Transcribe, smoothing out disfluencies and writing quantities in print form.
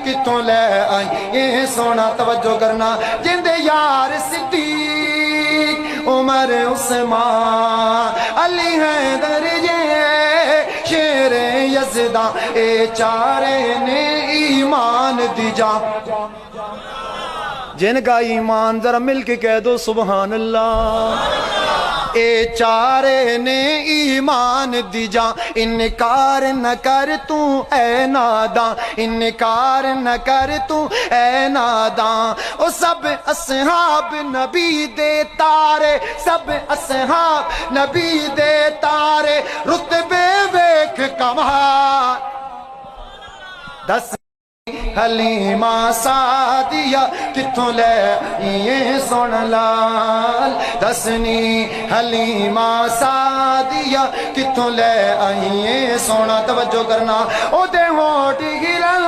کتوں لے آئی یہ سونا توجہ کرنا جندے یار صدیق عمر عثمان علی حیدر یہ شیر یزداں اے چارے نے ایمان دی جا جن کا ایمان ذرا مل کے کہہ دو سبحان اللہ اے چارے نے ایمان دی جا انکار نہ کر تو اے ناداں انکار نہ کر تو اے ناداں او سب اصحاب نبی دے تارے سب اصحاب نبی دے تارے رتبے ویکھ کمال دس حلیمہ سعدیہ کتوں لے یہ سن لال دسنی حلیمہ سعدیہ کتوں لے آئیے سونا توجہ کرنا او دے ہوٹ گلن